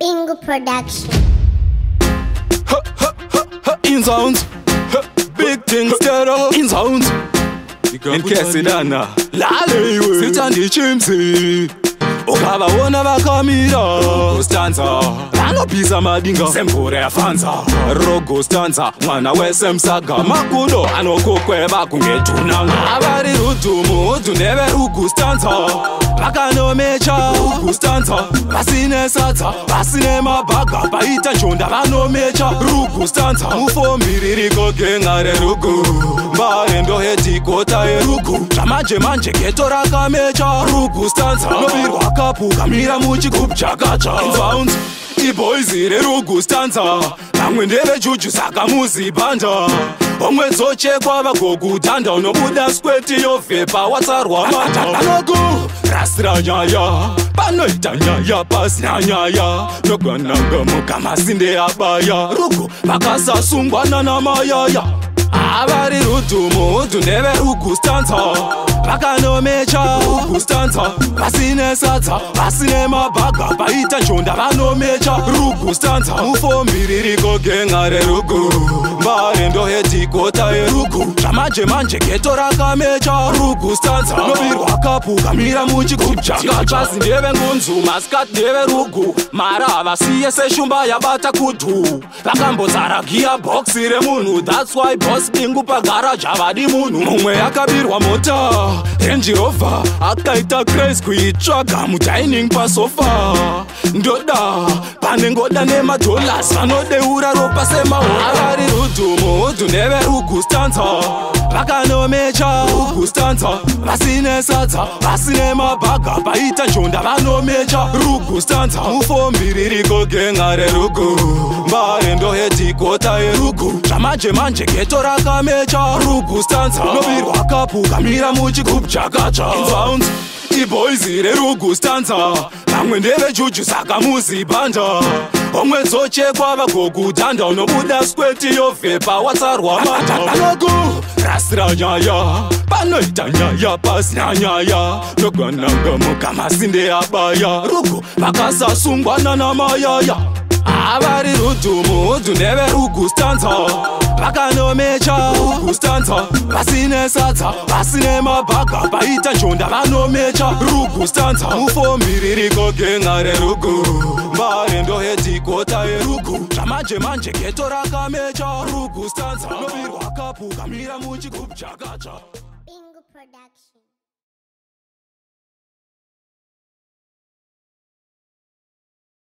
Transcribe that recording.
Bingu production. In sounds, big things stereo. In sounds, in Kesidana, Lale, sit on the Chimzy. Ukaba wona bakamira Stanza Lano pisa madinga Sempure afanza Rugu Stanza Mwana wesemsaga Makudo anokukweba kungetunanga Abari rudumu Dunebe Rugu Stanza Bakano mecha Rugu Stanza Basine sata Basine mabaga Baita chonda bano mecha Rugu Stanza Mufo miririko gengare Rugu Mbarendo heti kota e Rugu Chamaje manje ketora kamecha Rugu Stanza Nobirwa kapu kamira muchikup chakacha Sounds boys ire Rugu Stanza Bamwe ndebe juju saka muzibanda Omwe zochekwa bakogudanda Unobuda skweti yofepa watsarwa mata Anogu rasra nyaya Panoita nyaya pasi nyaya Nogwananga mukama sinde abaya Rugu bakasa sungwana na mayaya Abari rudumu Dunebe Rugu Stanza Bakano mecha Rugu Stanza Basine sata Basine mabaga Baita chonda bano mecha Rugu Stanza Mufo miririko gengare Rugu Mbarendo heti kota e Rugu Chamaje manje ketora kamecha Rugu Stanza Nobirwa kapu kamira muchikup chakacha Ndebe ngunzu maskat ndebe Rugu Mara basiye se shumba ya bata kudu Bakambo zaragia box ire munu That's why boss Bingu pa garage abadi munu Mumwe yakabirwa mota Range Rover akaita craze kuitraga Mudining pa sofa Ndoda panengoda nema dollars Vanode ura ropa sema Abari rudumu Dunebe Rugu Stanza Bakano mecha Rugu Stanza Basine sata Basine mabaga Baita chonda bano mecha Rugu Stanza Mufo miririko gengare Rugu Mbarendo heti kota e Rugu Chamaje manje ketora kamecha Rugu Stanza Nobirwa kapu kamira muchikup chakacha Sounds boys ire Rugu Stanza Bamwe ndebe juju saka muzibanda Omwe zochekwa bakogudanda Unobuda skweti yofepa watsarwa mata Anogu rasra nyaya Panoita nyaya pasi nyaya Nogwananga mukama sinde abaya Rugu bakasa sungwana na mayaya Abari rudumu Dunebe Rugu Stanza Bakano mecha Rugu Stanza Basine sata Basine mabaga Baita chonda bano mecha Rugu Stanza Mufo miririko gengare Rugu Mbarendo heti kota e Rugu Chamaje manje ketora kamecha Rugu Stanza Nobirwa kapu kamira muchikup chakacha Bingu production.